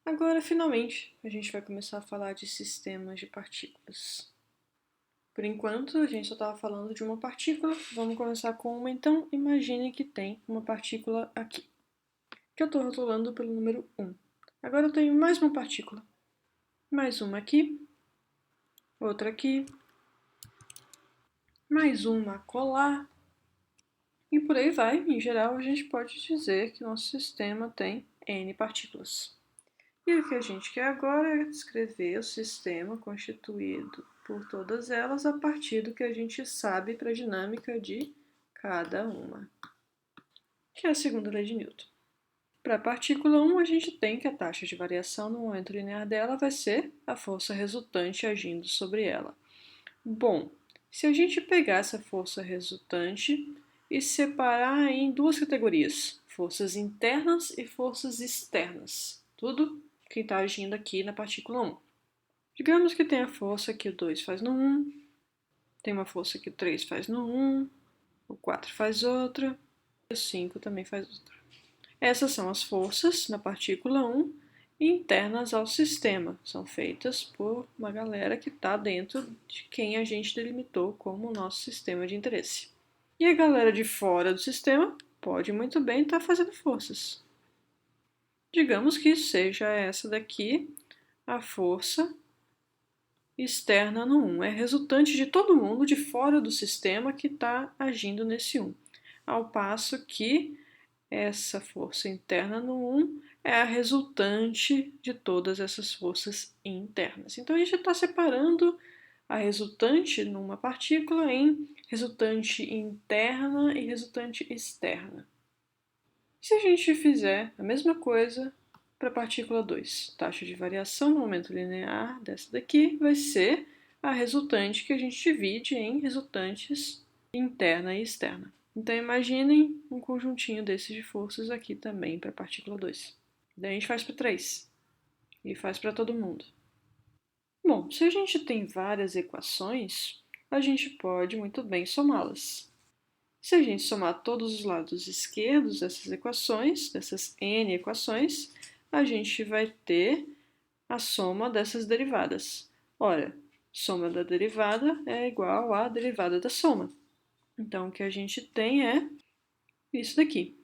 Agora, finalmente, a gente vai começar a falar de sistemas de partículas. Por enquanto, a gente só estava falando de uma partícula. Vamos começar com uma, então. Imagine que tem uma partícula aqui, que eu estou rotulando pelo número 1. Agora eu tenho mais uma partícula. Mais uma aqui, outra aqui, mais uma colar, e por aí vai. Em geral, a gente pode dizer que nosso sistema tem N partículas. E o que a gente quer agora é descrever o sistema constituído por todas elas a partir do que a gente sabe para a dinâmica de cada uma, que é a segunda lei de Newton. Para a partícula 1, a gente tem que a taxa de variação no momento linear dela vai ser a força resultante agindo sobre ela. Bom, se a gente pegar essa força resultante e separar em duas categorias, forças internas e forças externas, tudo que está agindo aqui na partícula 1. Digamos que tem a força que o 2 faz no 1, tem uma força que o 3 faz no 1, o 4 faz outra, e o 5 também faz outra. Essas são as forças na partícula 1 internas ao sistema. São feitas por uma galera que está dentro de quem a gente delimitou como o nosso sistema de interesse. E a galera de fora do sistema pode muito bem estar fazendo forças. Digamos que seja essa daqui a força externa no 1. É resultante de todo mundo de fora do sistema que está agindo nesse 1. Ao passo que essa força interna no 1 é a resultante de todas essas forças internas. Então a gente está separando a resultante numa partícula em resultante interna e resultante externa. Se a gente fizer a mesma coisa para a partícula 2, taxa de variação no momento linear dessa daqui vai ser a resultante que a gente divide em resultantes interna e externa. Então imaginem um conjuntinho desses de forças aqui também para a partícula 2. Daí a gente faz para 3 e faz para todo mundo. Bom, se a gente tem várias equações, a gente pode muito bem somá-las. Se a gente somar todos os lados esquerdos dessas equações, dessas n equações, a gente vai ter a soma dessas derivadas. Ora, soma da derivada é igual à derivada da soma. Então, o que a gente tem é isso daqui.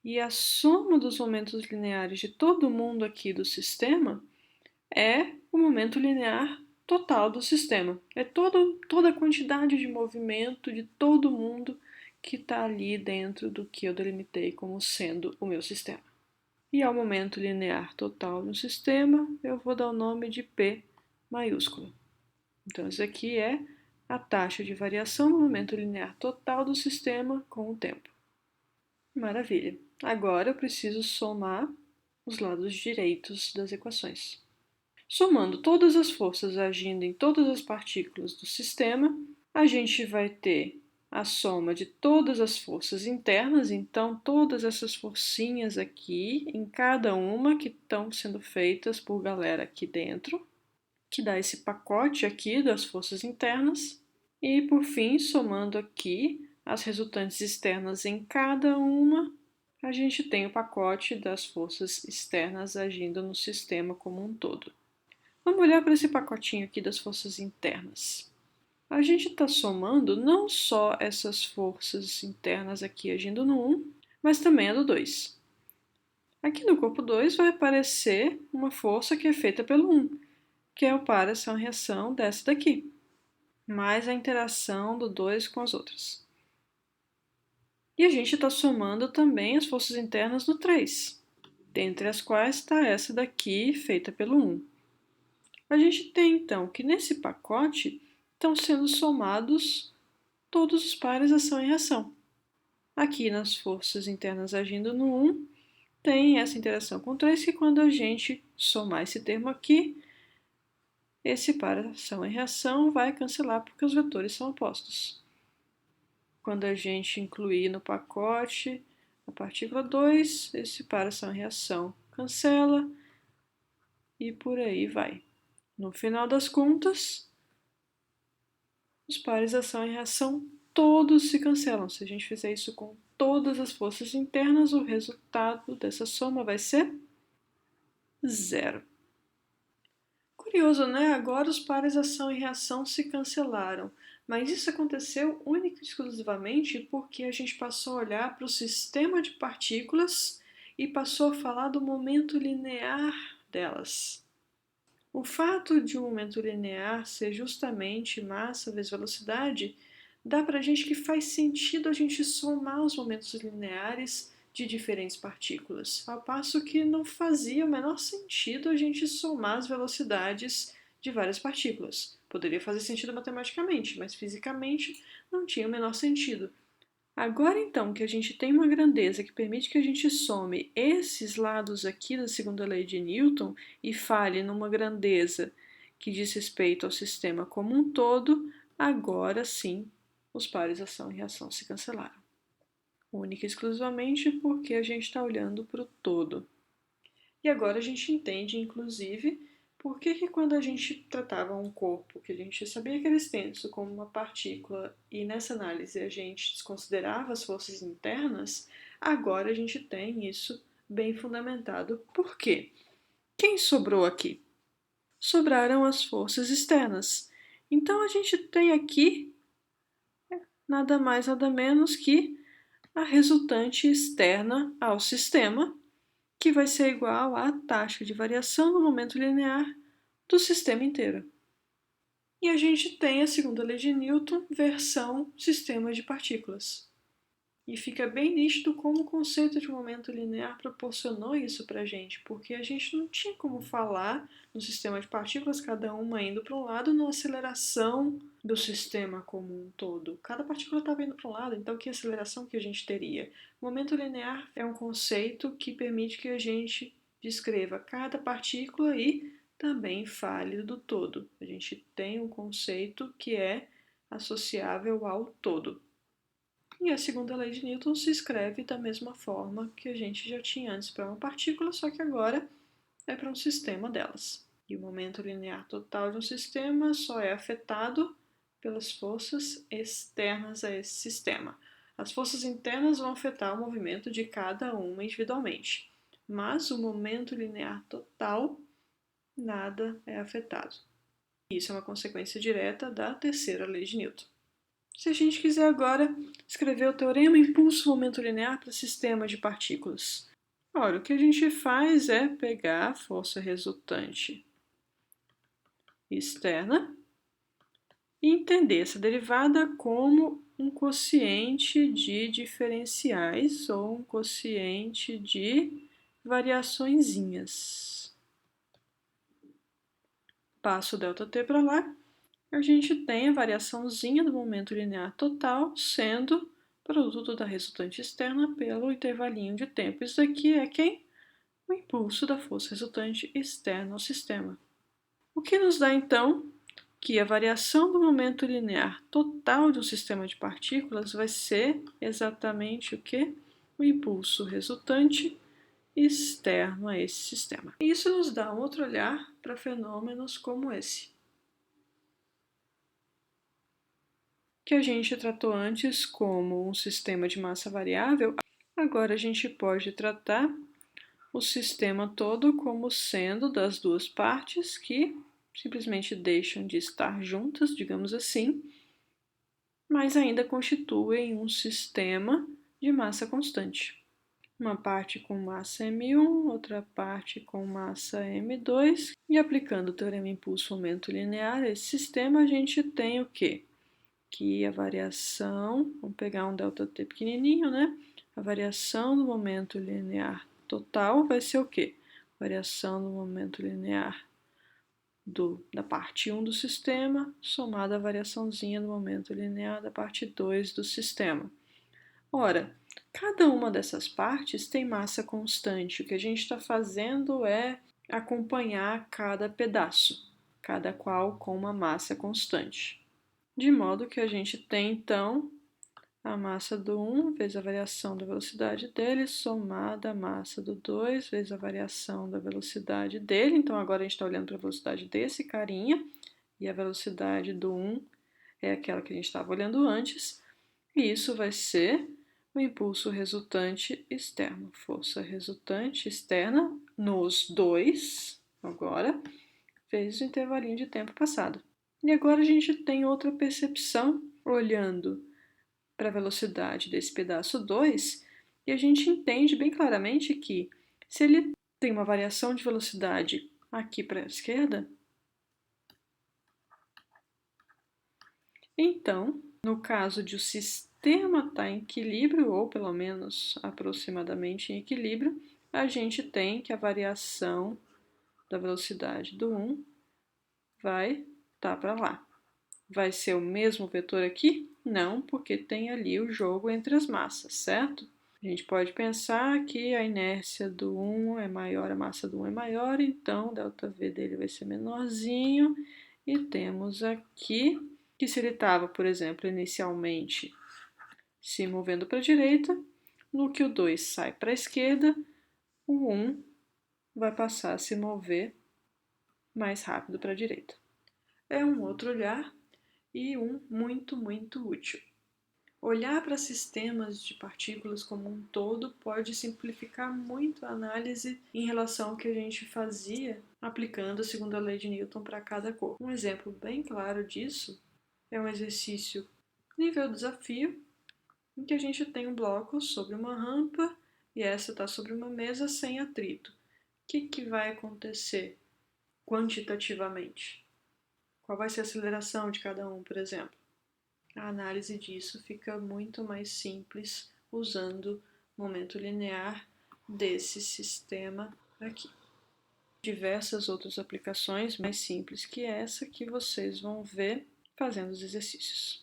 E a soma dos momentos lineares de todo mundo aqui do sistema é o momento linear total do sistema. É toda a quantidade de movimento de todo mundo que está ali dentro do que eu delimitei como sendo o meu sistema. E ao momento linear total do sistema, eu vou dar o nome de P maiúsculo. Então, isso aqui é a taxa de variação no momento linear total do sistema com o tempo. Maravilha. Agora eu preciso somar os lados direitos das equações. Somando todas as forças agindo em todas as partículas do sistema, a gente vai ter a soma de todas as forças internas, então todas essas forcinhas aqui, em cada uma que estão sendo feitas por galera aqui dentro, que dá esse pacote aqui das forças internas, e por fim, somando aqui as resultantes externas em cada uma, a gente tem o pacote das forças externas agindo no sistema como um todo. Vamos olhar para esse pacotinho aqui das forças internas. A gente está somando não só essas forças internas aqui agindo no 1, mas também a do 2. Aqui no corpo 2 vai aparecer uma força que é feita pelo 1, que é o par ação-reação dessa daqui, mais a interação do 2 com as outras. E a gente está somando também as forças internas do 3, dentre as quais está essa daqui, feita pelo 1. A gente tem, então, que nesse pacote estão sendo somados todos os pares ação e reação. Aqui nas forças internas agindo no 1, tem essa interação com 3, que quando a gente somar esse termo aqui, esse par ação e reação vai cancelar porque os vetores são opostos. Quando a gente incluir no pacote a partícula 2, esse par ação e reação cancela e por aí vai. No final das contas, os pares ação e reação todos se cancelam. Se a gente fizer isso com todas as forças internas, o resultado dessa soma vai ser 0. Curioso, né? Agora os pares ação e reação se cancelaram, mas isso aconteceu única e exclusivamente porque a gente passou a olhar para o sistema de partículas e passou a falar do momento linear delas. O fato de um momento linear ser justamente massa vezes velocidade dá para a gente que faz sentido a gente somar os momentos lineares de diferentes partículas, ao passo que não fazia o menor sentido a gente somar as velocidades de várias partículas. Poderia fazer sentido matematicamente, mas fisicamente não tinha o menor sentido. Agora então que a gente tem uma grandeza que permite que a gente some esses lados aqui da segunda lei de Newton e fale numa grandeza que diz respeito ao sistema como um todo, agora sim os pares ação e reação se cancelaram. Única e exclusivamente porque a gente está olhando para o todo. E agora a gente entende, inclusive, por que quando a gente tratava um corpo que a gente sabia que era extenso como uma partícula e nessa análise a gente desconsiderava as forças internas, agora a gente tem isso bem fundamentado. Por quê? Quem sobrou aqui? Sobraram as forças externas. Então a gente tem aqui nada mais, nada menos que a resultante externa ao sistema, que vai ser igual à taxa de variação no momento linear do sistema inteiro. E a gente tem a segunda lei de Newton, versão sistema de partículas. E fica bem nítido como o conceito de momento linear proporcionou isso para a gente, porque a gente não tinha como falar no sistema de partículas, cada uma indo para um lado, na aceleração do sistema como um todo. Cada partícula estava indo para um lado, então que aceleração que a gente teria? O momento linear é um conceito que permite que a gente descreva cada partícula e também fale do todo. A gente tem um conceito que é associável ao todo. E a segunda lei de Newton se escreve da mesma forma que a gente já tinha antes para uma partícula, só que agora é para um sistema delas. E o momento linear total de um sistema só é afetado pelas forças externas a esse sistema. As forças internas vão afetar o movimento de cada uma individualmente, mas o momento linear total, nada é afetado. Isso é uma consequência direta da terceira lei de Newton. Se a gente quiser agora escrever o teorema impulso-momento linear para sistema de partículas. Ora, o que a gente faz é pegar a força resultante externa e entender essa derivada como um quociente de diferenciais ou um quociente de variaçõezinhas. Passo o ΔT para lá, a gente tem a variaçãozinha do momento linear total sendo produto da resultante externa pelo intervalinho de tempo. Isso daqui é quem? O impulso da força resultante externa ao sistema. O que nos dá, então, que a variação do momento linear total de um sistema de partículas vai ser exatamente o que? O impulso resultante externo a esse sistema. E isso nos dá um outro olhar para fenômenos como esse, que a gente tratou antes como um sistema de massa variável. Agora a gente pode tratar o sistema todo como sendo das duas partes que simplesmente deixam de estar juntas, digamos assim, mas ainda constituem um sistema de massa constante. Uma parte com massa m1, outra parte com massa m2, e aplicando o teorema impulso-momento linear a esse sistema, a gente tem o quê? Que a variação, vamos pegar um ΔT pequenininho, né? A variação do momento linear total vai ser o quê? Variação do momento linear da parte 1 do sistema, somada à variaçãozinha do momento linear da parte 2 do sistema. Ora, cada uma dessas partes tem massa constante. O que a gente está fazendo é acompanhar cada pedaço, cada qual com uma massa constante. De modo que a gente tem, então, a massa do 1 vezes a variação da velocidade dele, somada à massa do 2 vezes a variação da velocidade dele. Então, agora a gente está olhando para a velocidade desse carinha, e a velocidade do 1 é aquela que a gente estava olhando antes. E isso vai ser o impulso resultante externo. Força resultante externa nos dois, agora, vezes o intervalinho de tempo passado. E agora a gente tem outra percepção, olhando para a velocidade desse pedaço 2, e a gente entende bem claramente que, se ele tem uma variação de velocidade aqui para a esquerda, então, no caso de o sistema estar em equilíbrio, ou pelo menos aproximadamente em equilíbrio, a gente tem que a variação da velocidade do 1 vai estar para lá. Vai ser o mesmo vetor aqui? Não, porque tem ali o jogo entre as massas, certo? A gente pode pensar que a inércia do 1 é maior, a massa do 1 é maior, então o ΔV dele vai ser menorzinho. E temos aqui que se ele estava, por exemplo, inicialmente se movendo para a direita, no que o 2 sai para a esquerda, o 1 vai passar a se mover mais rápido para a direita. É um outro olhar e um muito, muito útil. Olhar para sistemas de partículas como um todo pode simplificar muito a análise em relação ao que a gente fazia aplicando a segunda lei de Newton para cada corpo. Um exemplo bem claro disso é um exercício nível desafio, em que a gente tem um bloco sobre uma rampa e essa está sobre uma mesa sem atrito. O que vai acontecer quantitativamente? Qual vai ser a aceleração de cada um, por exemplo? A análise disso fica muito mais simples usando momento linear desse sistema aqui. Diversas outras aplicações mais simples que essa que vocês vão ver fazendo os exercícios.